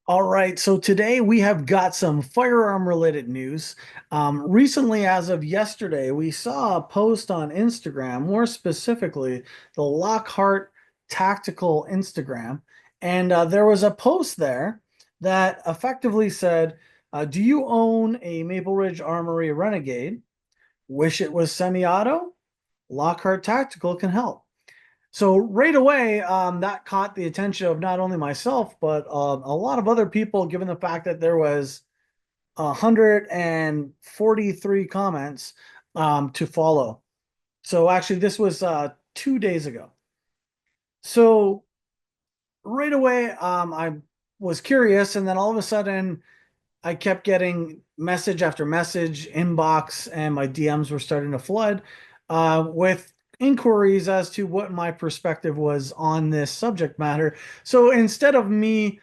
All right, so today we have got some firearm related news. Recently, as of yesterday, we saw a post on Instagram, more specifically, the Lockhart Tactical Instagram. And there was a post there that effectively said, do you own a Maple Ridge Armoury Renegade? Wish it was semi-auto? Lockhart Tactical can help. So right away, that caught the attention of not only myself, but a lot of other people, given the fact that there was 143 comments to follow. So actually, this was 2 days ago. So right away, I was curious, and then all of a sudden, I kept getting message after message, inbox, and my DMs were starting to flood with inquiries as to what my perspective was on this subject matter. So instead of me,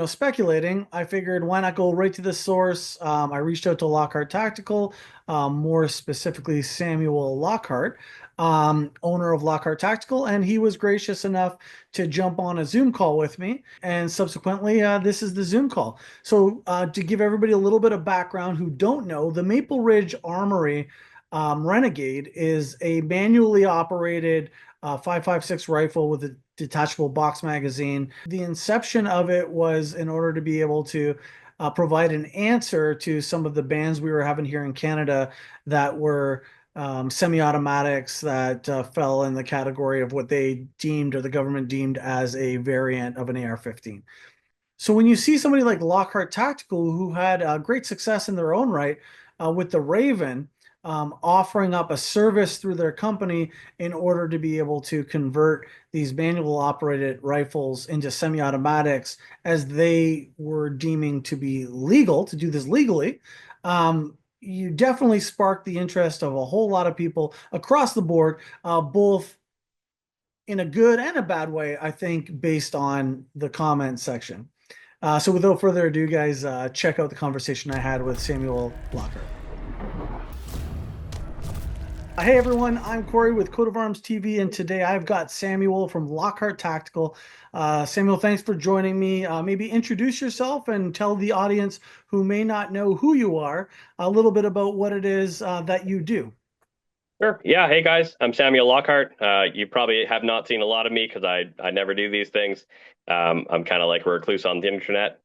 speculating, I figured why not go right to the source. I reached out to Lockhart Tactical, more specifically Samuel Lockhart, owner of Lockhart Tactical, and he was gracious enough to jump on a Zoom call with me. And subsequently, this is the Zoom call. So, to give everybody a little bit of background who don't know, the Maple Ridge Armory Renegade is a manually operated 5.56 rifle with a detachable box magazine. The inception of it was in order to be able to provide an answer to some of the bans we were having here in Canada that were semi-automatics that fell in the category of what they deemed or the government deemed as a variant of an AR-15. So when you see somebody like Lockhart Tactical, who had great success in their own right with the Raven, offering up a service through their company in order to be able to convert these manual operated rifles into semi-automatics as they were deeming to be legal, to do this legally, you definitely sparked the interest of a whole lot of people across the board, both in a good and a bad way, I think, based on the comment section. So without further ado, guys, check out the conversation I had with Samuel Lockhart. Hey everyone, I'm Corey with Coat of Arms TV, and today I've got Samuel from Lockhart Tactical. Samuel, thanks for joining me. Maybe introduce yourself and tell the audience who may not know who you are a little bit about what it is that you do. Sure. Yeah. Hey guys, I'm Samuel Lockhart. You probably have not seen a lot of me because I never do these things. I'm kind of like a recluse on the internet.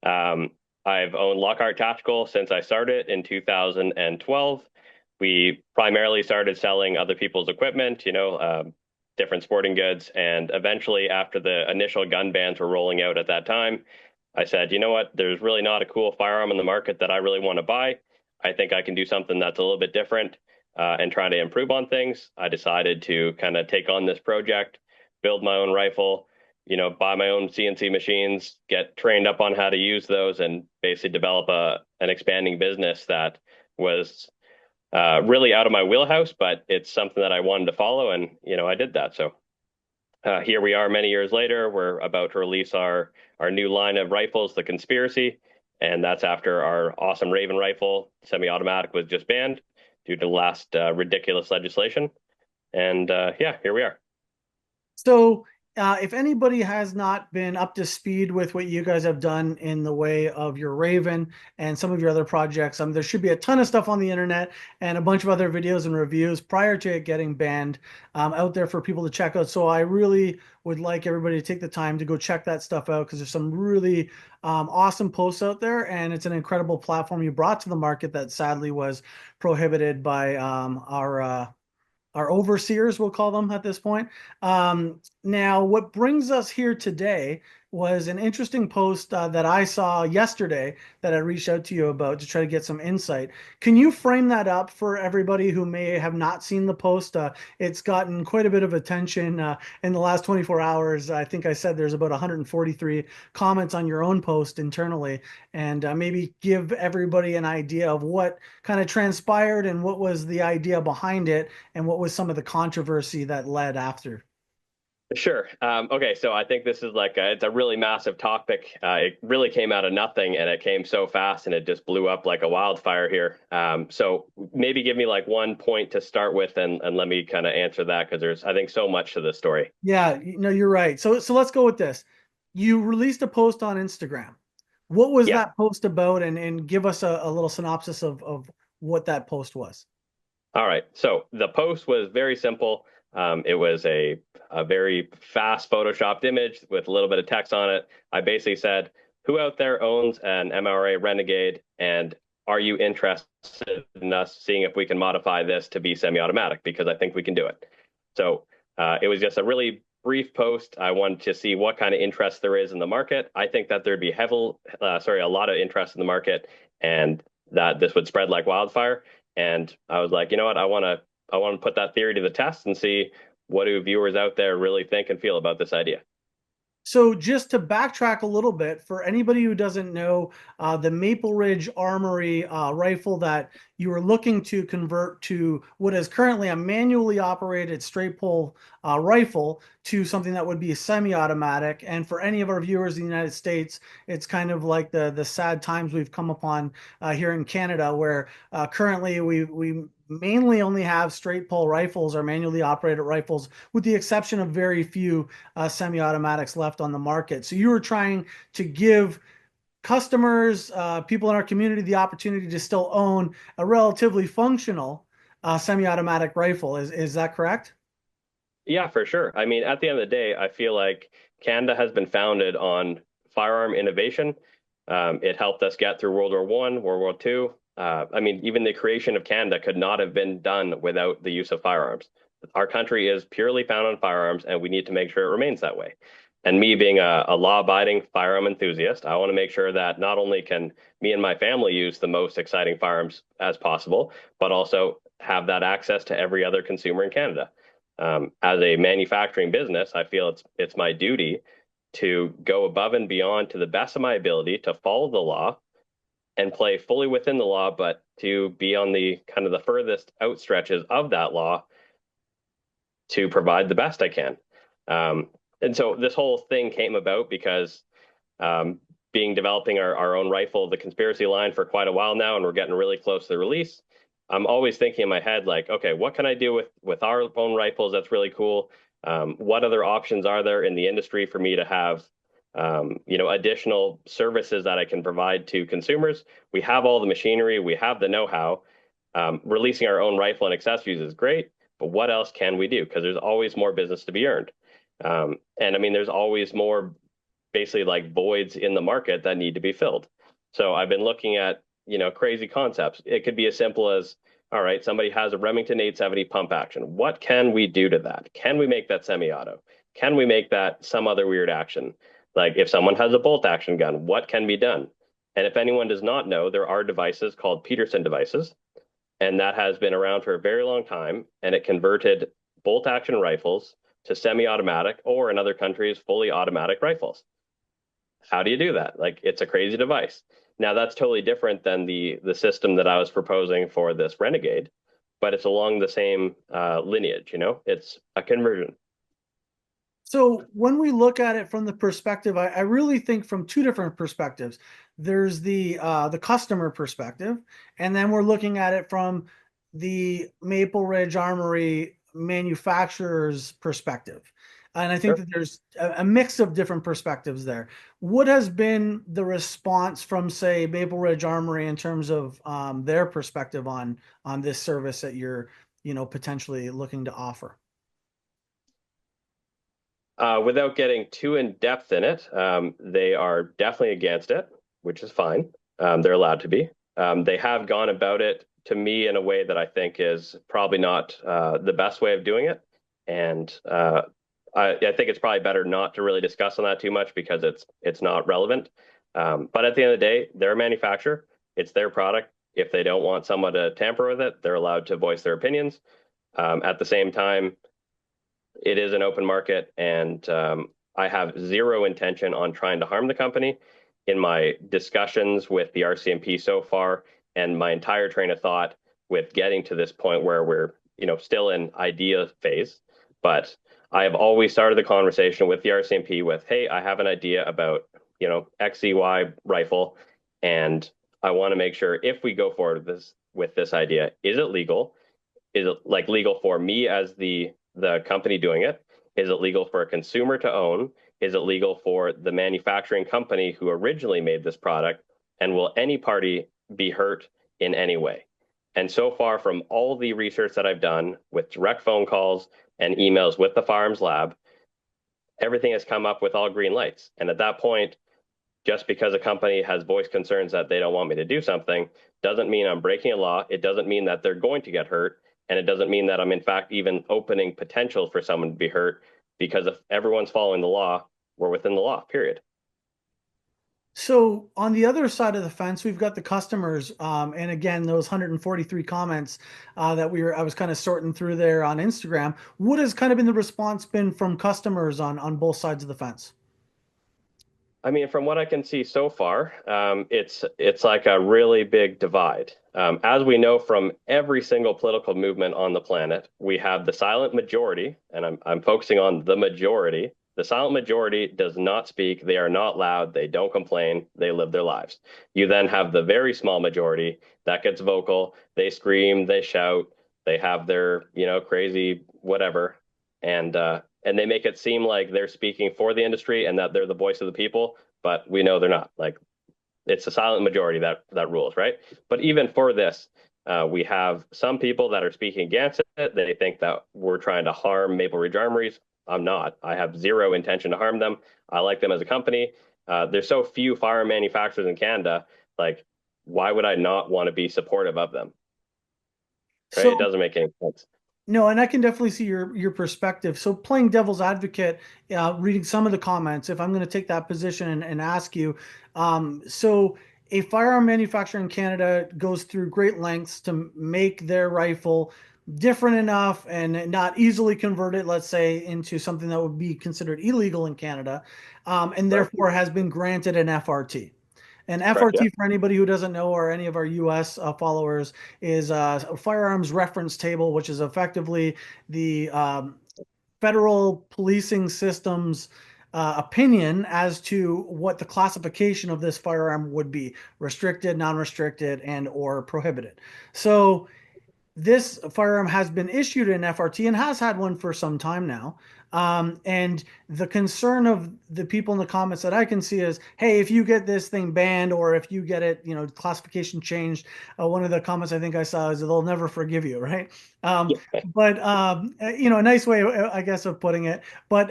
I've owned Lockhart Tactical since I started in 2012. We primarily started selling other people's equipment, different sporting goods, and eventually, after the initial gun bans were rolling out at that time, I said, you know what? There's really not a cool firearm in the market that I really want to buy. I think I can do something that's a little bit different and trying to improve on things. I decided to kind of take on this project, build my own rifle, buy my own CNC machines, get trained up on how to use those, and basically develop an expanding business that was really out of my wheelhouse, but it's something that I wanted to follow, and I did that. So here we are, many years later. We're about to release our new line of rifles, the Conspiracy, and that's after our awesome Raven rifle semi-automatic was just banned due to last ridiculous legislation. And yeah, here we are. So, if anybody has not been up to speed with what you guys have done in the way of your Raven and some of your other projects, there should be a ton of stuff on the internet and a bunch of other videos and reviews prior to it getting banned out there for people to check out. So, I really would like everybody to take the time to go check that stuff out because there's some really awesome posts out there, and it's an incredible platform you brought to the market that sadly was prohibited by our overseers, we'll call them at this point. Now, what brings us here today was an interesting post that I saw yesterday that I reached out to you about to try to get some insight. Can you frame that up for everybody who may have not seen the post? It's gotten quite a bit of attention in the last 24 hours. I think I said there's about 143 comments on your own post internally, and maybe give everybody an idea of what kind of transpired and what was the idea behind it and what was some of the controversy that led after. Sure. Okay, so I think this is it's a really massive topic. It really came out of nothing, and it came so fast, and it just blew up like a wildfire here. So maybe give me like one point to start with, and let me kind of answer that because there's, I think, so much to this story. Yeah, no, you're right. So let's go with this. You released a post on Instagram. What was Yeah. that post about? And give us a little synopsis of what that post was. All right. So the post was very simple. It was a very fast photoshopped image with a little bit of text on it. I basically said, "Who out there owns an MRA Renegade, and are you interested in us seeing if we can modify this to be semi-automatic? Because I think we can do it." So it was just a really brief post. I wanted to see what kind of interest there is in the market. I think that there'd be a lot of interest in the market, and that this would spread like wildfire. And I was like, you know what? I want to put that theory to the test and see what do viewers out there really think and feel about this idea. So just to backtrack a little bit, for anybody who doesn't know, the Maple Ridge Armory rifle that you were looking to convert to what is currently a manually operated straight pull rifle to something that would be a semi-automatic. And for any of our viewers in the United States, it's kind of like the sad times we've come upon here in Canada, where currently we mainly only have straight pull rifles or manually operated rifles, with the exception of very few semi-automatics left on the market. So you were trying to give customers, people in our community, the opportunity to still own a relatively functional semi-automatic rifle. Is that correct? Yeah, for sure. I mean, at the end of the day, I feel like Canada has been founded on firearm innovation. It helped us get through World War One, World War Two. I mean, even the creation of Canada could not have been done without the use of firearms. Our country is purely founded on firearms, and we need to make sure it remains that way. And me being a law-abiding firearm enthusiast, I want to make sure that not only can me and my family use the most exciting firearms as possible, but also have that access to every other consumer in Canada. As a manufacturing business, I feel it's my duty to go above and beyond to the best of my ability to follow the law and play fully within the law, but to be on the kind of the furthest outstretches of that law to provide the best I can. And so this whole thing came about because um, being developing our own rifle, the conspiracy line, for quite a while now, and we're getting really close to the release. I'm always thinking in my head, like, okay, what can I do with our own rifles? That's really cool. What other options are there in the industry for me to have, additional services that I can provide to consumers? We have all the machinery, we have the know-how. Releasing our own rifle and accessories is great, but what else can we do? Because there's always more business to be earned. And I mean, there's always more basically like voids in the market that need to be filled. So I've been looking at, crazy concepts. It could be as simple as, all right, somebody has a Remington 870 pump action. What can we do to that? Can we make that semi-auto? Can we make that some other weird action? Like if someone has a bolt action gun, what can be done? And if anyone does not know, there are devices called Peterson devices, and that has been around for a very long time, and it converted bolt action rifles to semi-automatic, or in other countries, fully automatic rifles. How do you do that? Like it's a crazy device. Now that's totally different than the system that I was proposing for this Renegade, but it's along the same lineage. It's a conversion. So when we look at it from the perspective, I really think from two different perspectives. There's the customer perspective, and then we're looking at it from the Maple Ridge Armory manufacturer's perspective. And I think Sure. that there's a mix of different perspectives there. What has been the response from, say, Maple Ridge Armory in terms of their perspective on this service that you're, potentially looking to offer? Without getting too in depth in it, they are definitely against it, which is fine. They're allowed to be. They have gone about it to me in a way that I think is probably not the best way of doing it. And I think it's probably better not to really discuss on that too much because it's not relevant. But at the end of the day, they're a manufacturer. It's their product. If they don't want someone to tamper with it, they're allowed to voice their opinions. At the same time, it is an open market, and I have zero intention on trying to harm the company. In my discussions with the RCMP so far, and my entire train of thought with getting to this point where we're, still in idea phase, but I have always started the conversation with the RCMP with, "Hey, I have an idea about, XCY rifle, and I want to make sure if we go forward with this idea, is it legal? Is it like legal for me as the company doing it? Is it legal for a consumer to own? Is it legal for the manufacturing company who originally made this product? And will any party be hurt in any way? And so far, from all the research that I've done with direct phone calls and emails with the Firearms Lab, everything has come up with all green lights. And at that point, just because a company has voiced concerns that they don't want me to do something doesn't mean I'm breaking a law. It doesn't mean that they're going to get hurt. And it doesn't mean that I'm, in fact, even opening potential for someone to be hurt, because if everyone's following the law, we're within the law, period. So on the other side of the fence, we've got the customers, and again, those 143 comments that I was kind of sorting through there on Instagram. What has kind of been the response been from customers on both sides of the fence? I mean, from what I can see so far, it's like a really big divide. As we know from every single political movement on the planet, we have the silent majority, and I'm focusing on the majority. The silent majority does not speak. They are not loud. They don't complain. They live their lives. You then have the very small majority that gets vocal. They scream. They shout. They have their, crazy whatever, and they make it seem like they're speaking for the industry and that they're the voice of the people, but we know they're not. Like, it's the silent majority that rules, right? But even for this, we have some people that are speaking against it. They think that we're trying to harm Maple Ridge Armories. I'm not. I have zero intention to harm them. I like them as a company. There's so few firearm manufacturers in Canada. Like, why would I not want to be supportive of them? Right? It So doesn't make any sense. no, and I can definitely see your perspective. So playing devil's advocate, reading some of the comments, if I'm going to take that position and ask you, so a firearm manufacturer in Canada goes through great lengths to make their rifle different enough and not easily converted, let's say, into something that would be considered illegal in Canada, and Right? therefore has been granted an FRT. And Correct. Yeah. FRT, for anybody who doesn't know, or any of our US followers, is a firearms reference table, which is effectively the federal policing system's opinion as to what the classification of this firearm would be: restricted, non-restricted, and or prohibited. So this firearm has been issued an FRT and has had one for some time now. And the concern of the people in the comments that I can see is, hey, if you get this thing banned or if you get it, classification changed, one of the comments I think I saw is they'll never forgive you, right? But a nice way, I guess, of putting it. But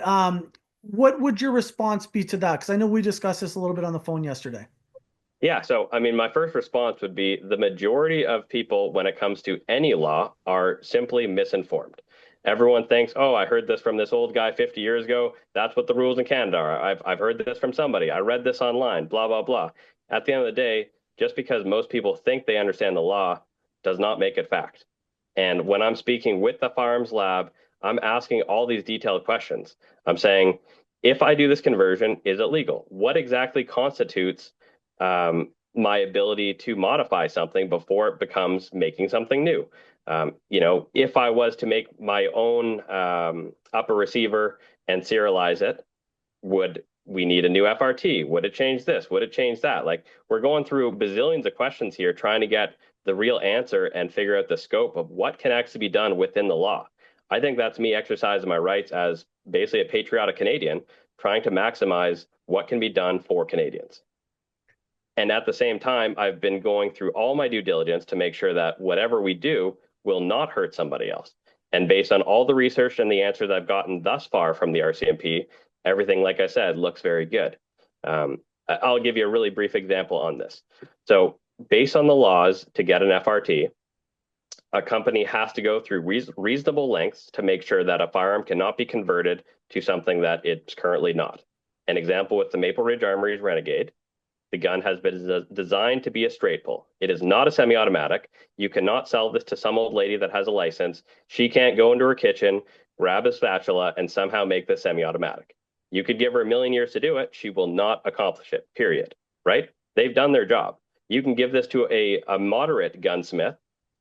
what would your response be to that? Because I know we discussed this a little bit on the phone yesterday. Yeah, so I mean, my first response would be the majority of people, when it comes to any law, are simply misinformed. Everyone thinks, oh, I heard this from this old guy 50 years ago. That's what the rules in Canada are. I've heard this from somebody. I read this online, blah, blah, blah. At the end of the day, just because most people think they understand the law does not make it fact. And when I'm speaking with the Firearms Lab, I'm asking all these detailed questions. I'm saying, if I do this conversion, is it legal? What exactly constitutes my ability to modify something before it becomes making something new? If I was to make my own upper receiver and serialize it, would we need a new FRT? Would it change this? Would it change that? Like, we're going through bazillions of questions here trying to get the real answer and figure out the scope of what can actually be done within the law. I think that's me exercising my rights as basically a patriotic Canadian, trying to maximize what can be done for Canadians. And at the same time, I've been going through all my due diligence to make sure that whatever we do will not hurt somebody else. And based on all the research and the answers I've gotten thus far from the RCMP, everything, like I said, looks very good. I'll give you a really brief example on this. So, based on the laws to get an FRT, a company has to go through reasonable lengths to make sure that a firearm cannot be converted to something that it's currently not. An example with the Maple Ridge Armoury Renegade, the gun has been designed to be a straight pull. It is not a semi-automatic. You cannot sell this to some old lady that has a license. She can't go into her kitchen, grab a spatula, and somehow make this semi-automatic. You could give her a million years to do it. She will not accomplish it, period. Right? They've done their job. You can give this to a moderate gunsmith,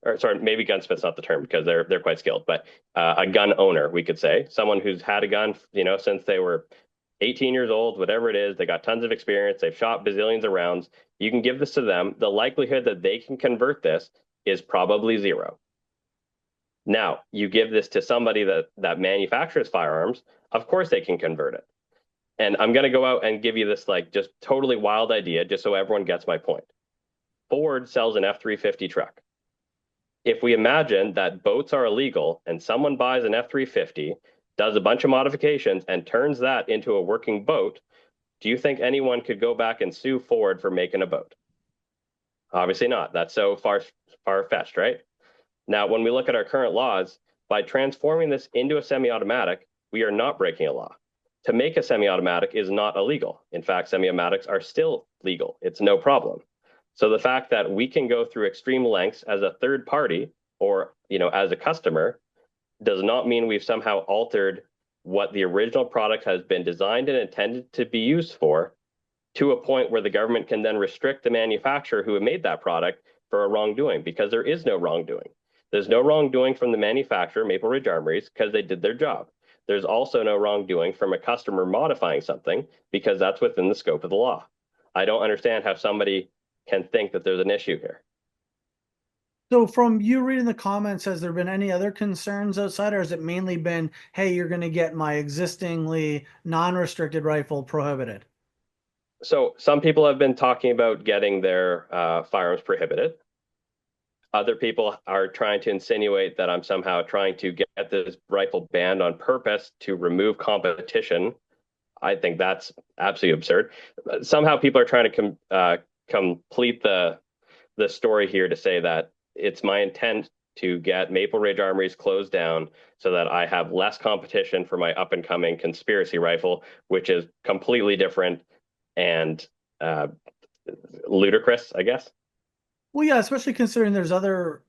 or sorry, maybe gunsmith's not the term because they're quite skilled, but a gun owner, we could say, someone who's had a gun, since they were 18 years old, whatever it is, they got tons of experience, they've shot bazillions of rounds. You can give this to them. The likelihood that they can convert this is probably zero. Now, you give this to somebody that manufactures firearms, Of course they can convert it. And I'm going to go out and give you this like just totally wild idea just so everyone gets my point. Ford sells an F-350 truck. If we imagine that boats are illegal and someone buys an F-350, does a bunch of modifications, and turns that into a working boat, do you think anyone could go back and sue Ford for making a boat? Obviously not. That's so far-fetched, right? Now, when we look at our current laws, by transforming this into a semi-automatic, we are not breaking a law. To make a semi-automatic is not illegal. In fact, semi-automatics are still legal. It's no problem. So the fact that we can go through extreme lengths as a third party or, as a customer does not mean we've somehow altered what the original product has been designed and intended to be used for, to a point where the government can then restrict the manufacturer who made that product for a wrongdoing, because there is no wrongdoing. There's no wrongdoing from the manufacturer, Maple Ridge Armories, because they did their job. There's also no wrongdoing from a customer modifying something, because that's within the scope of the law. I don't understand how somebody can think that there's an issue here. So from you reading the comments, has there been any other concerns outside, or has it mainly been, hey, you're going to get my existingly non-restricted rifle prohibited? So some people have been talking about getting their firearms prohibited. Other people are trying to insinuate that I'm somehow trying to get this rifle banned on purpose to remove competition. I think that's absolutely absurd. Somehow people are trying to complete the story here to say that it's my intent to get Maple Ridge Armories closed down so that I have less competition for my up and coming conspiracy rifle, which is completely different and ludicrous, I guess. Well, yeah, especially considering there's other,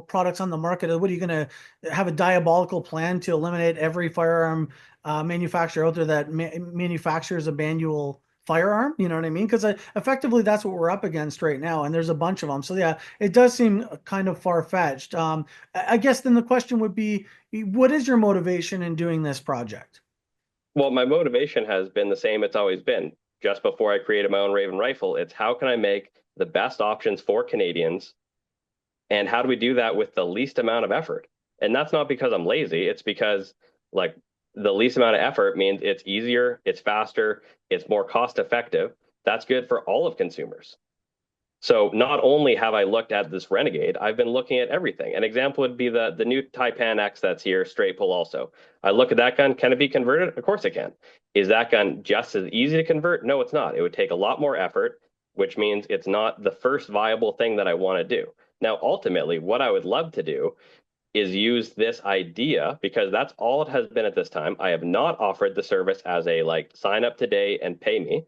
products on the market. What are you going to have a diabolical plan to eliminate every firearm manufacturer out there that manufactures a manual firearm? You know what I mean? Because effectively that's what we're up against right now, and there's a bunch of them. So yeah, it does seem kind of far-fetched. I guess then the question would be, what is your motivation in doing this project? Well, my motivation has been the same it's always been. Just before I created my own Raven rifle, it's how can I make the best options for Canadians, and how do we do that with the least amount of effort? And that's not because I'm lazy, it's because like the least amount of effort means it's easier, it's faster, it's more cost effective. That's good for all of consumers. So not only have I looked at this Renegade, I've been looking at everything. An example would be the new Taipan X that's here, straight pull also. I look at that gun, can it be converted? Of course it can. Is that gun just as easy to convert? No, it's not. It would take a lot more effort, which means it's not the first viable thing that I want to do. Now, ultimately, what I would love to do is use this idea, because that's all it has been at this time. I have not offered the service as a like sign up today and pay me.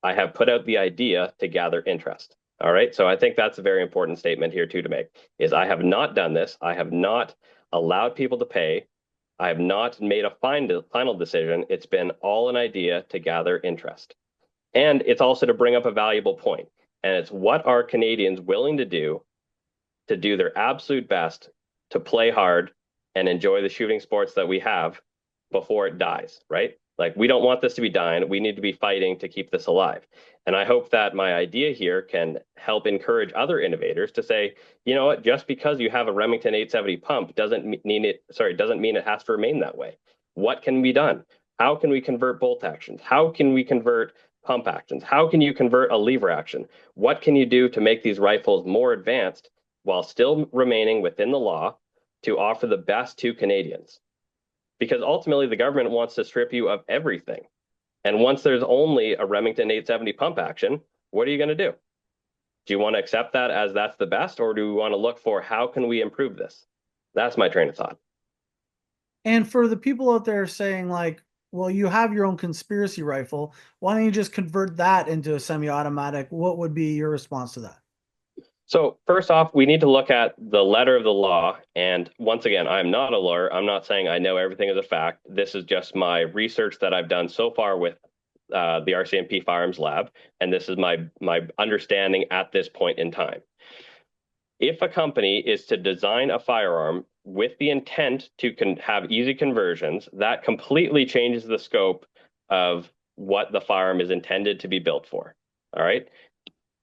I have put out the idea to gather interest. All right. So I think that's a very important statement here too to make is I have not done this. I have not allowed people to pay. I have not made a final decision. It's been all an idea to gather interest. And it's also to bring up a valuable point. And it's what are Canadians willing to do their absolute best to play hard and enjoy the shooting sports that we have before it dies, right? Like we don't want this to be dying. We need to be fighting to keep this alive. And I hope that my idea here can help encourage other innovators to say, you know what, just because you have a Remington 870 pump doesn't mean it has to remain that way. What can be done? How can we convert bolt actions? How can we convert pump actions? How can you convert a lever action? What can you do to make these rifles more advanced while still remaining within the law to offer the best to Canadians? Because ultimately the government wants to strip you of everything. And once there's only a Remington 870 pump action, what are you going to do? Do you want to accept that as that's the best, or do we want to look for how can we improve this? That's my train of thought. And for the people out there saying like, well, you have your own conspiracy rifle, why don't you just convert that into a semi-automatic? What would be your response to that? So first off, we need to look at the letter of the law. And once again, I'm not a lawyer. I'm not saying I know everything as a fact. This is just my research that I've done so far with the RCMP Firearms Lab, and this is my understanding at this point in time. If a company is to design a firearm with the intent to have easy conversions, that completely changes the scope of what the firearm is intended to be built for. All right.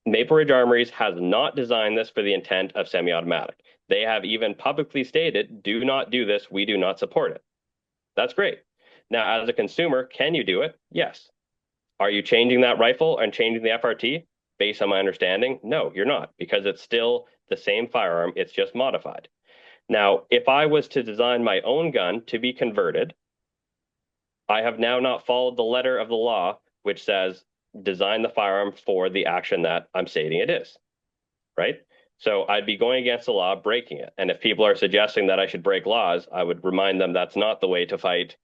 Maple Ridge Armories has not designed this for the intent of semi-automatic. They have even publicly stated, do not do this. We do not support it. That's great. Now, as a consumer, can you do it? Yes. Are you changing that rifle and changing the FRT based on my understanding? No, you're not, because it's still the same firearm, it's just modified. Now, if I was to design my own gun to be converted, I have now not followed the letter of the law, which says design the firearm for the action that I'm stating it is, right? So I'd be going against the law, breaking it. And if people are suggesting that I should break laws, I would remind them that's not the way to fight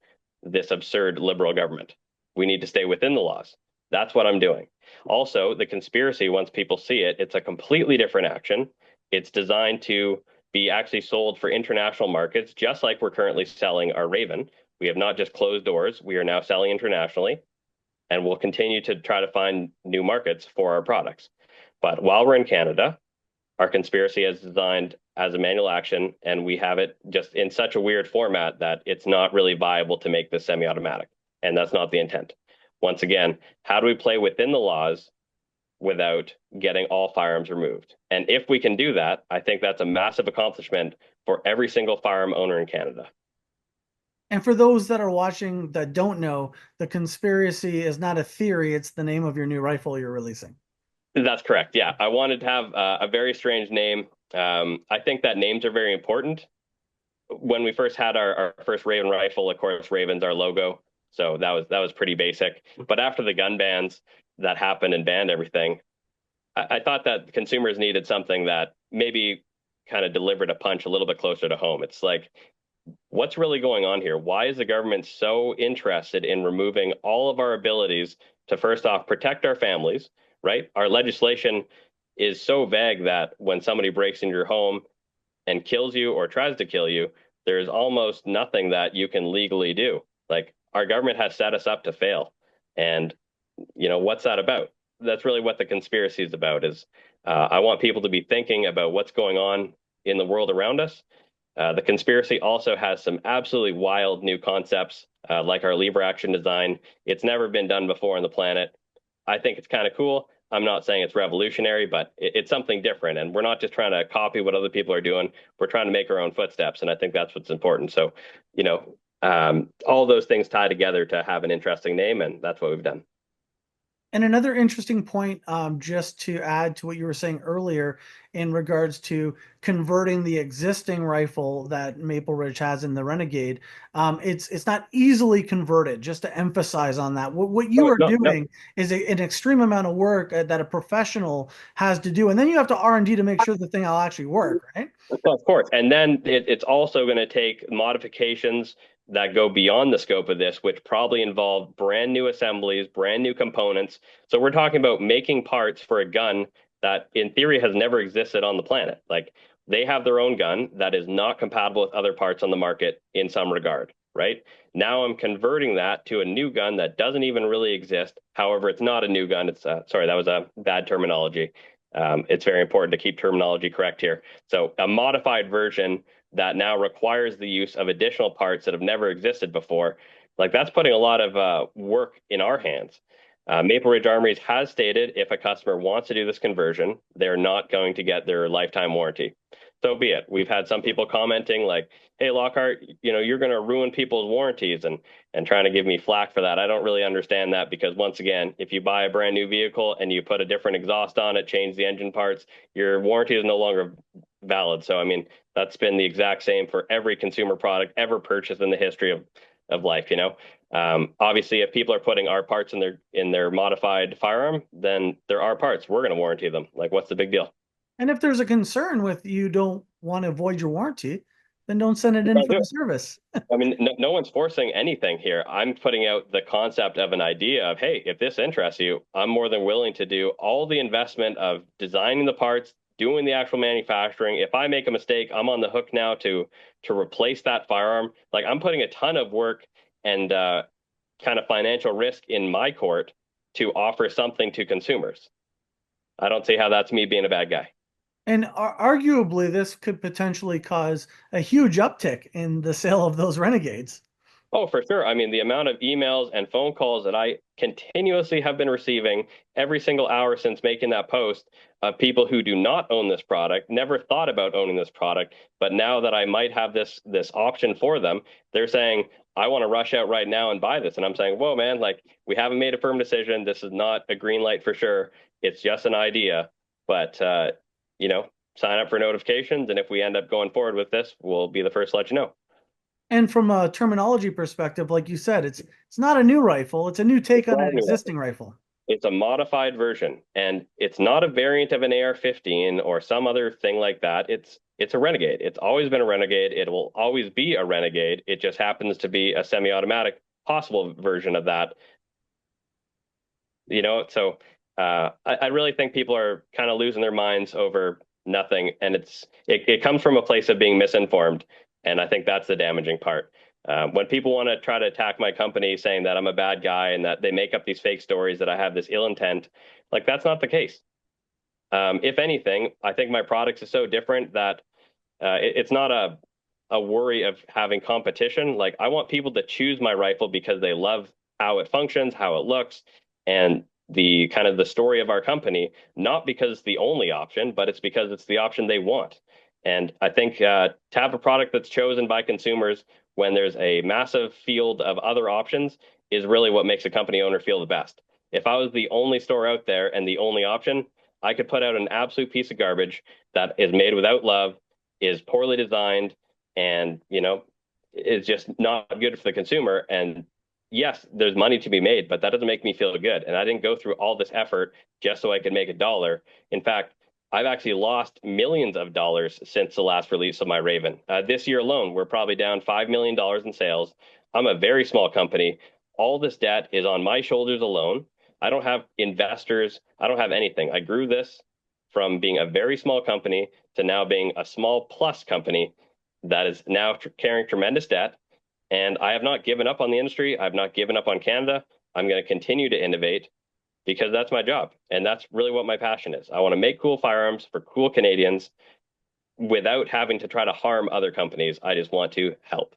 this absurd liberal government. We need to stay within the laws. That's what I'm doing. Also, the conspiracy, once people see it, it's a completely different action. It's designed to be actually sold for international markets, just like we're currently selling our Raven. We have not just closed doors, we are now selling internationally, and we'll continue to try to find new markets for our products. But while we're in Canada, our conspiracy is designed as a manual action, and we have it just in such a weird format that it's not really viable to make this semi-automatic, and that's not the intent. Once again, how do we play within the laws without getting all firearms removed? And if we can do that, I think that's a massive accomplishment for every single firearm owner in Canada. And for those that are watching that don't know, the conspiracy is not a theory, it's the name of your new rifle you're releasing. That's correct. Yeah, I wanted to have a very strange name. I think that names are very important. When we first had our first Raven rifle, of course, Raven's our logo, so that was pretty basic. But after the gun bans that happened and banned everything, I thought that consumers needed something that maybe kind of delivered a punch a little bit closer to home. It's like, what's really going on here? Why is the government so interested in removing all of our abilities to, first off, protect our families, right? Our legislation is so vague that when somebody breaks into your home and kills you or tries to kill you, there's almost nothing that you can legally do. Like, our government has set us up to fail. And, what's that about? That's really what the conspiracy is about, is I want people to be thinking about what's going on in the world around us. The conspiracy also has some absolutely wild new concepts, like our lever action design. It's never been done before on the planet. I think it's kind of cool. I'm not saying it's revolutionary, but it's something different. And we're not just trying to copy what other people are doing. We're trying to make our own footsteps. And I think that's what's important. So, all those things tie together to have an interesting name. And that's what we've done. And another interesting point, just to add to what you were saying earlier in regards to converting the existing rifle that Maple Ridge has in the Renegade, it's not easily converted. Just to emphasize on that, what you No, are no, no. doing is an extreme amount of work that a professional has to do, and then you have to R&D to make sure the thing will actually work, right? Of course. And then it's also going to take modifications that go beyond the scope of this, which probably involve brand new assemblies, brand new components. So we're talking about making parts for a gun that in theory has never existed on the planet. Like, they have their own gun that is not compatible with other parts on the market in some regard, right? Now I'm converting that to a new gun that doesn't even really exist. However, it's not a new gun. It's sorry, that was a bad terminology. It's very important to keep terminology correct here. So a modified version that now requires the use of additional parts that have never existed before, like, that's putting a lot of work in our hands. Maple Ridge Armories has stated if a customer wants to do this conversion, they're not going to get their lifetime warranty. So be it. We've had some people commenting like, "Hey, Lockhart, you're going to ruin people's warranties," and trying to give me flack for that. I don't really understand that, because once again, if you buy a brand new vehicle and you put a different exhaust on it, change the engine parts, your warranty is no longer valid. So I mean, that's been the exact same for every consumer product ever purchased in the history of life. Obviously, if people are putting our parts in their modified firearm, then they're our parts. We're going to warranty them. Like, what's the big deal? And if there's a concern with you don't want to avoid your warranty, then don't send it in Don't for do the it. service. I mean, no one's forcing anything here. I'm putting out the concept of an idea of, hey, if this interests you, I'm more than willing to do all the investment of designing the parts, doing the actual manufacturing. If I make a mistake, I'm on the hook now to replace that firearm. Like, I'm putting a ton of work and kind of financial risk in my court to offer something to consumers. I don't see how that's me being a bad guy. And arguably, this could potentially cause a huge uptick in the sale of those Renegades. Oh, for sure. I mean, the amount of emails and phone calls that I continuously have been receiving every single hour since making that post of people who do not own this product, never thought about owning this product, but now that I might have this option for them, they're saying, I want to rush out right now and buy this. And I'm saying, whoa, man, like we haven't made a firm decision. This is not a green light for sure. It's just an idea. But, you know, sign up for notifications. And if we end up going forward with this, we'll be the first to let you know. And from a terminology perspective, like you said, it's not a new rifle, it's a new take It's on not an a new weapon. existing rifle. It's a modified version, and it's not a variant of an AR-15 or some other thing like that. It's a Renegade. It's always been a Renegade. It will always be a Renegade. It just happens to be a semi-automatic possible version of that. So I really think people are kind of losing their minds over nothing, and it comes from a place of being misinformed, and I think that's the damaging part. When people want to try to attack my company, saying that I'm a bad guy and that they make up these fake stories that I have this ill intent, like that's not the case. If anything, I think my products are so different that it's not a worry of having competition. Like I want people to choose my rifle because they love how it functions, how it looks, and the kind of the story of our company, not because it's the only option, but it's because it's the option they want. And I think to have a product that's chosen by consumers when there's a massive field of other options is really what makes a company owner feel the best. If I was the only store out there and the only option, I could put out an absolute piece of garbage that is made without love, is poorly designed, and is just not good for the consumer. And yes, there's money to be made, but that doesn't make me feel good. And I didn't go through all this effort just so I could make a dollar. In fact, I've actually lost millions of dollars since the last release of my Raven. This year alone, we're probably down $5 million in sales. I'm a very small company. All this debt is on my shoulders alone. I don't have investors. I don't have anything. I grew this from being a very small company to now being a small plus company that is now carrying tremendous debt. And I have not given up on the industry. I've not given up on Canada. I'm going to continue to innovate because that's my job. And that's really what my passion is. I want to make cool firearms for cool Canadians without having to try to harm other companies. I just want to help.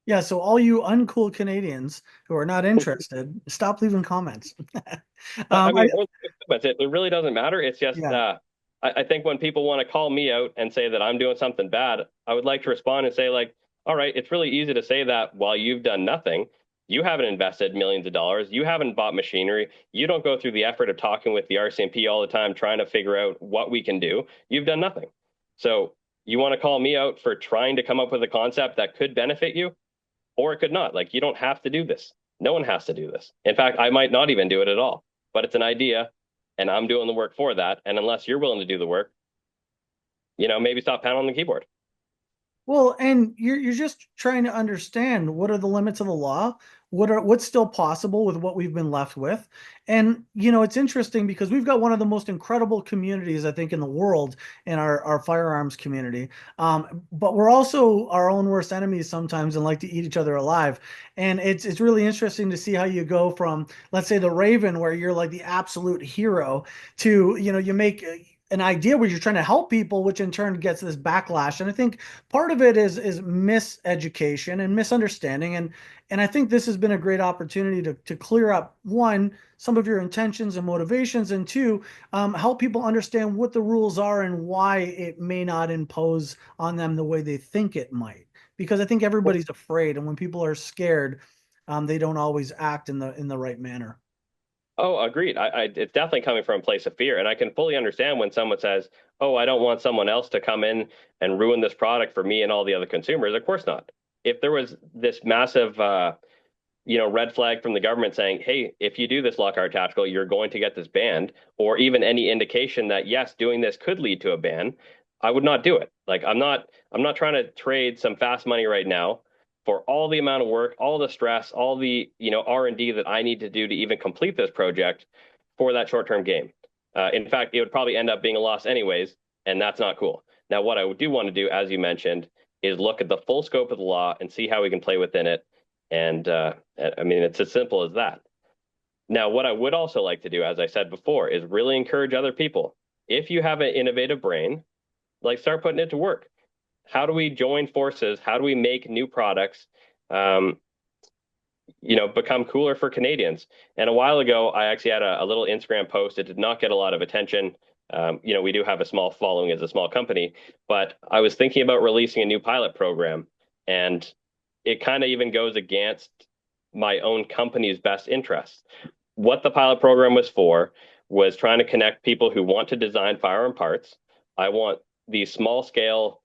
Yeah, so all you uncool Canadians who are not interested, stop leaving comments. I I, mean, it really doesn't matter. It's just, yeah. I think when people want to call me out and say that I'm doing something bad, I would like to respond and say, like, all right, it's really easy to say that while you've done nothing. You haven't invested millions of dollars. You haven't bought machinery. You don't go through the effort of talking with the RCMP all the time, trying to figure out what we can do. You've done nothing. So you want to call me out for trying to come up with a concept that could benefit you, or it could not. Like, you don't have to do this. No one has to do this. In fact, I might not even do it at all, but it's an idea and I'm doing the work for that. And unless you're willing to do the work, maybe stop pounding on the keyboard. Well, and you're just trying to understand what are the limits of the law, what's still possible with what we've been left with. And it's interesting because we've got one of the most incredible communities, I think, in the world in our firearms community. But we're also our own worst enemies sometimes and like to eat each other alive. And it's really interesting to see how you go from, let's say, the Raven, where you're like the absolute hero, to you make an idea where you're trying to help people, which in turn gets this backlash. And I think part of it is miseducation and misunderstanding. And I think this has been a great opportunity to clear up, one, some of your intentions and motivations, and two, help people understand what the rules are and why it may not impose on them the way they think it might. Because I think everybody's afraid, and when people are scared, they don't always act in the right manner. Oh, agreed. It's definitely coming from a place of fear. And I can fully understand when someone says, oh, I don't want someone else to come in and ruin this product for me and all the other consumers. Of course not. If there was this massive, red flag from the government saying, hey, if you do this Lockhart Tactical, you're going to get this banned, or even any indication that, yes, doing this could lead to a ban, I would not do it. Like, I'm not trying to trade some fast money right now for all the amount of work, all the stress, all the, R&D that I need to do to even complete this project for that short-term game. In fact, it would probably end up being a loss anyways, and that's not cool. Now, what I do want to do, as you mentioned, is look at the full scope of the law and see how we can play within it. And I mean, it's as simple as that. Now, what I would also like to do, as I said before, is really encourage other people. If you have an innovative brain, like start putting it to work. How do we join forces? How do we make new products, um, become cooler for Canadians? And a while ago, I actually had a little Instagram post. It did not get a lot of attention. We do have a small following as a small company, but I was thinking about releasing a new pilot program. And it kind of even goes against my own company's best interests. What the pilot program was for was trying to connect people who want to design firearm parts. I want these small scale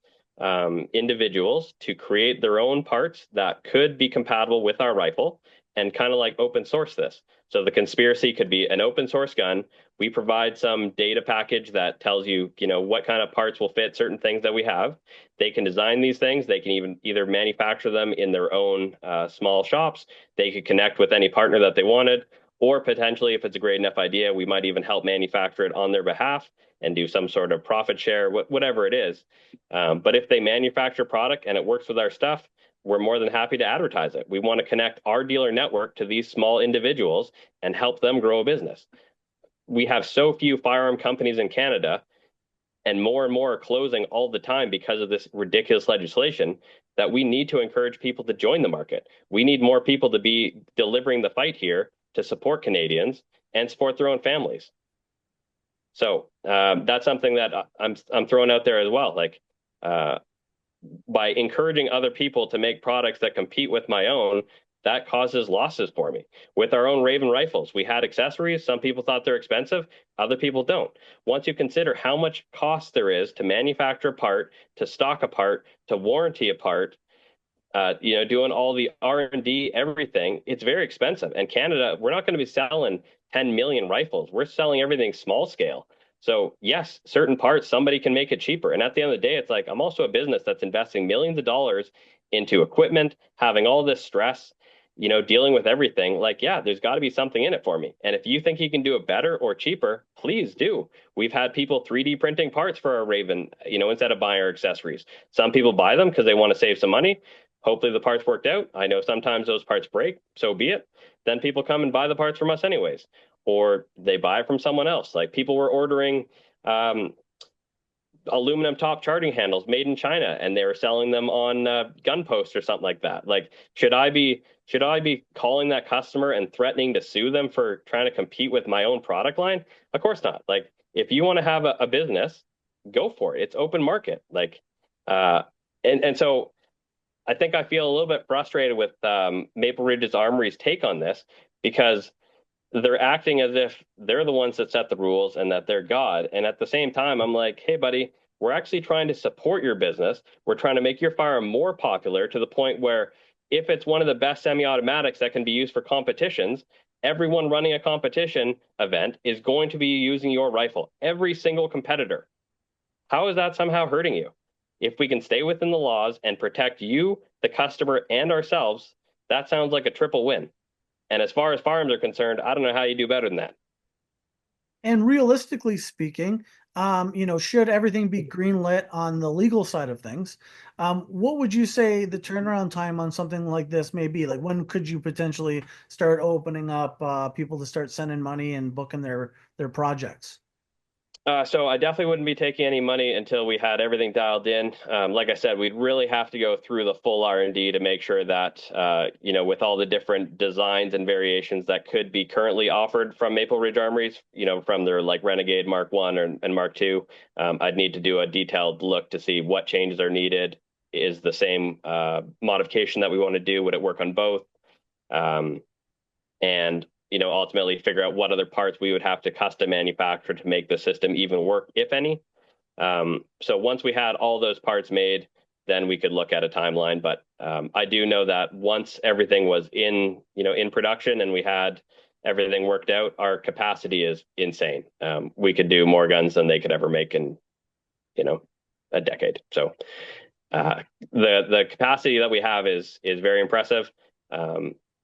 individuals to create their own parts that could be compatible with our rifle and kind of like open source this. So the conspiracy could be an open source gun. We provide some data package that tells you, what kind of parts will fit certain things that we have. They can design these things. They can even either manufacture them in their own small shops. They could connect with any partner that they wanted, or potentially, if it's a great enough idea, we might even help manufacture it on their behalf and do some sort of profit share, whatever it is. But if they manufacture product and it works with our stuff, we're more than happy to advertise it. We want to connect our dealer network to these small individuals and help them grow a business. We have so few firearm companies in Canada, and more are closing all the time because of this ridiculous legislation, that we need to encourage people to join the market. We need more people to be delivering the fight here to support Canadians and support their own families. So that's something that I'm throwing out there as well. Like by encouraging other people to make products that compete with my own, that causes losses for me. With our own Raven rifles, we had accessories. Some people thought they're expensive, other people don't. Once you consider how much cost there is to manufacture a part, to stock a part, to warranty a part, doing all the R&D, everything, it's very expensive. And Canada, we're not going to be selling 10 million rifles. We're selling everything small scale. So yes, certain parts, somebody can make it cheaper. And at the end of the day, it's like, I'm also a business that's investing millions of dollars into equipment, having all this stress, dealing with everything. Like, yeah, there's got to be something in it for me. And if you think you can do it better or cheaper, please do. We've had people 3D printing parts for our Raven, instead of buying our accessories. Some people buy them because they want to save some money. Hopefully the parts worked out. I know sometimes those parts break, so be it. Then people come and buy the parts from us anyways, or they buy it from someone else. Like people were ordering aluminum top charging handles made in China, and they were selling them on gun posts or something like that. Like, should I be calling that customer and threatening to sue them for trying to compete with my own product line? Of course not. Like, if you want to have a business, go for it. It's open market. Like, and so I think I feel a little bit frustrated with Maple Ridge's Armory's take on this, because they're acting as if they're the ones that set the rules and that they're God. And at the same time, I'm like, hey, buddy, we're actually trying to support your business. We're trying to make your firearm more popular to the point where if it's one of the best semi-automatics that can be used for competitions, everyone running a competition event is going to be using your rifle. Every single competitor. How is that somehow hurting you? If we can stay within the laws and protect you, the customer, and ourselves, that sounds like a triple win. And as far as firearms are concerned, I don't know how you do better than that. And realistically speaking, should everything be greenlit on the legal side of things, what would you say the turnaround time on something like this may be? Like, when could you potentially start opening up people to start sending money and booking their projects? So I definitely wouldn't be taking any money until we had everything dialed in. Like I said, we'd really have to go through the full R&D to make sure that, with all the different designs and variations that could be currently offered from Maple Ridge Armories, from their like Renegade Mark One and Mark Two, I'd need to do a detailed look to see what changes are needed. Is the same modification that we want to do, would it work on both? Um, and ultimately figure out what other parts we would have to custom manufacture to make the system even work, if any. So once we had all those parts made, then we could look at a timeline. But I do know that once everything was in production and we had everything worked out, our capacity is insane. We could do more guns than they could ever make in a decade. So the capacity that we have is very impressive.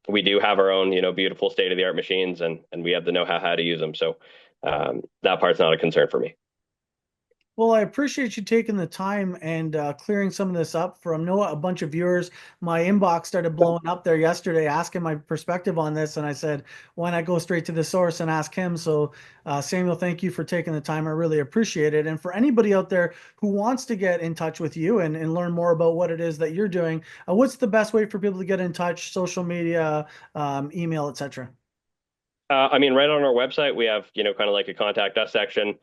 We do have our own, beautiful state of the art machines, and we have the know-how to use them. So that part's not a concern for me. Well, I appreciate you taking the time and clearing some of this up. From know a bunch of viewers, my inbox started blowing up there yesterday asking my perspective on this, and I said, why not go straight to the source and ask him? So, Samuel, thank you for taking the time. I really appreciate it. And for anybody out there who wants to get in touch with you and learn more about what it is that you're doing, what's the best way for people to get in touch? Social media, email, etc. I mean, right on our website, we have, kind of like a contact us section.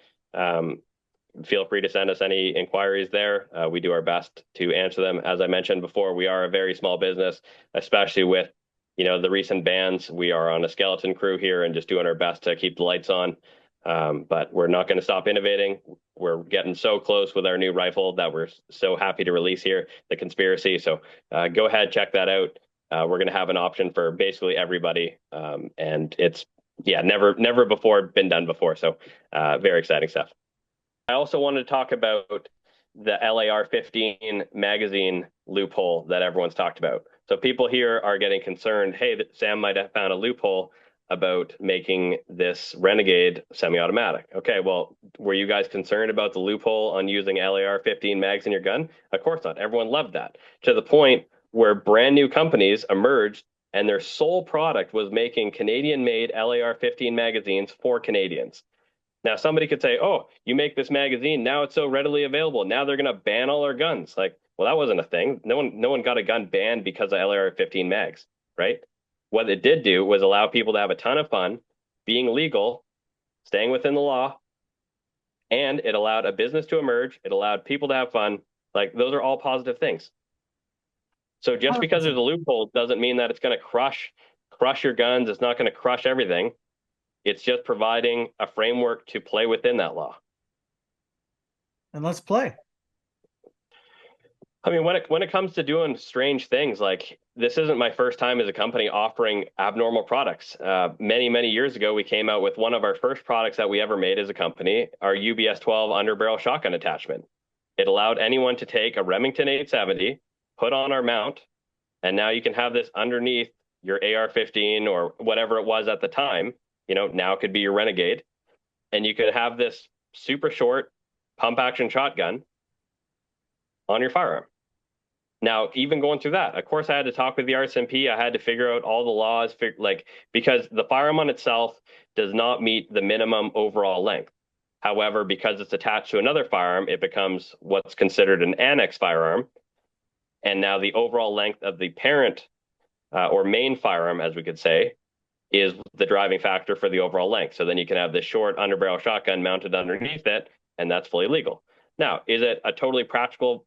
feel free to send us any inquiries there. We do our best to answer them. As I mentioned before, we are a very small business, especially with the recent bans. We are on a skeleton crew here and just doing our best to keep the lights on. But we're not going to stop innovating. We're getting so close with our new rifle that we're so happy to release here, the Conspiracy. So go ahead, check that out. We're going to have an option for basically everybody, and it's never before been done before. So very exciting stuff. I also wanted to talk about the LAR-15 magazine loophole that everyone's talked about. So people here are getting concerned, hey, that Sam might have found a loophole about making this Renegade semi-automatic. Okay, well, were you guys concerned about the loophole on using LAR-15 mags in your gun? Of course not. Everyone loved that, to the point where brand new companies emerged and their sole product was making Canadian-made LAR-15 magazines for Canadians. Now, somebody could say, oh, you make this magazine, now it's so readily available. Now they're going to ban all our guns. Like, well, that wasn't a thing. No one got a gun banned because of LAR-15 mags, right? What it did do was allow people to have a ton of fun, being legal, staying within the law, and it allowed a business to emerge. It allowed people to have fun. Like, those are all positive things. So just because there's a 100%. loophole doesn't mean that it's going to crush your guns. It's not going to crush everything. It's just providing a framework to play within that law. And let's play. I mean, when it comes to doing strange things, like this isn't my first time as a company offering abnormal products. Many years ago, we came out with one of our first products that we ever made as a company, our UBS-12 underbarrel shotgun attachment. It allowed anyone to take a Remington 870, put on our mount, and now you can have this underneath your AR-15 or whatever it was at the time. Now it could be your Renegade, and you could have this super short pump action shotgun on your firearm. Now, even going through that, of course, I had to talk with the RCMP. I had to figure out all the laws, because the firearm on itself does not meet the minimum overall length. However, because it's attached to another firearm, it becomes what's considered an annex firearm. And now the overall length of the parent or main firearm, as we could say, is the driving factor for the overall length. So then you can have this short underbarrel shotgun mounted underneath it, and that's fully legal. Now, is it a totally practical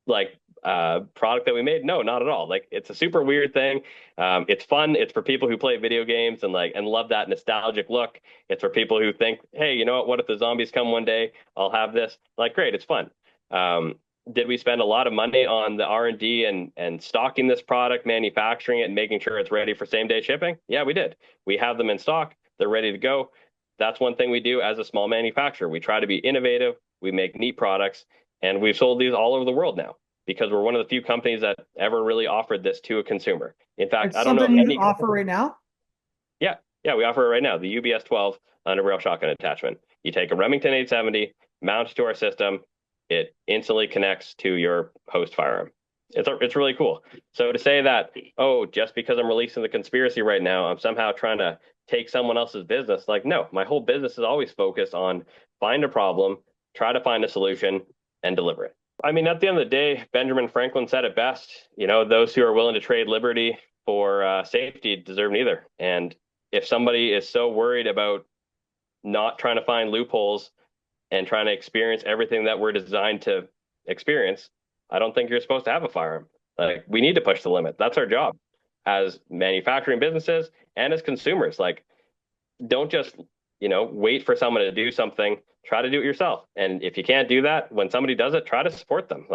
product that we made? No, not at all. Like, it's a super weird thing. It's fun. It's for people who play video games and love that nostalgic look. It's for people who think, hey, you know what if the zombies come one day? I'll have this. Great, it's fun. Did we spend a lot of money on the R&D and stocking this product, manufacturing it, and making sure it's ready for same day shipping? Yeah, we did. We have them in stock. They're ready to go. That's one thing we do as a small manufacturer. We try to be innovative. We make neat products, and we've sold these all over the world now because we're one of the few companies that ever really offered this to a consumer. In fact, It's I don't know something of you any. offer right now. Yeah, we offer it right now. The UBS-12 underbarrel shotgun attachment. You take a Remington 870, mount it to our system. It instantly connects to your host firearm. It's really cool. So to say that, oh, just because I'm releasing the Conspiracy right now, I'm somehow trying to take someone else's business. No, my whole business is always focused on find a problem, try to find a solution, and deliver it. I mean, at the end of the day, Benjamin Franklin said it best. Those who are willing to trade liberty for safety deserve neither. And if somebody is so worried about not trying to find loopholes and trying to experience everything that we're designed to experience, I don't think you're supposed to have a firearm. We need to push the limit. That's our job as manufacturing businesses and as consumers. Don't just, wait for someone to do something. Try to do it yourself. And if you can't do that, when somebody does it, try to support them.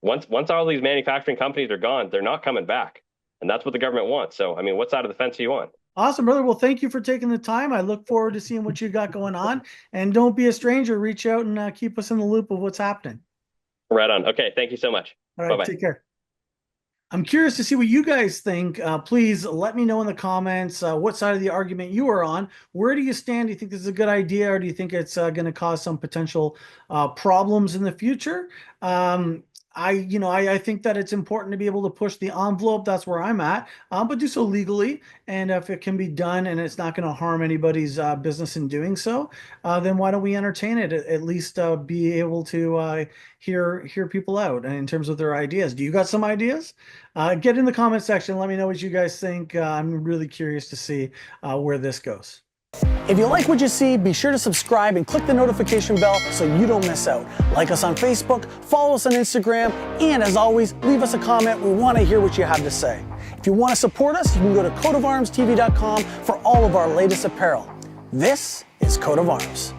Once all these manufacturing companies are gone, they're not coming back. And that's what the government wants. So, I mean, what side of the fence are you on? Awesome, brother. Well, thank you for taking the time. I look forward to seeing what you got going on. And don't be a stranger. Reach out and keep us in the loop of what's happening. Right on. Okay. Thank you so much. All right, Bye-bye. take care. I'm curious to see what you guys think. Please let me know in the comments what side of the argument you are on. Where do you stand? Do you think this is a good idea, or do you think it's going to cause some potential problems in the future? I think that it's important to be able to push the envelope. That's where I'm at, but do so legally. And if it can be done and it's not going to harm anybody's business in doing so, then why don't we entertain it? At least be able to hear people out in terms of their ideas. Do you got some ideas? Get in the comment section. Let me know what you guys think. I'm really curious to see where this goes. If you like what you see, be sure to subscribe and click the notification bell so you don't miss out. Like us on Facebook, follow us on Instagram, and as always, leave us a comment. We want to hear what you have to say. If you want to support us, you can go to coatofarmstv.com for all of our latest apparel. This is Coat of Arms.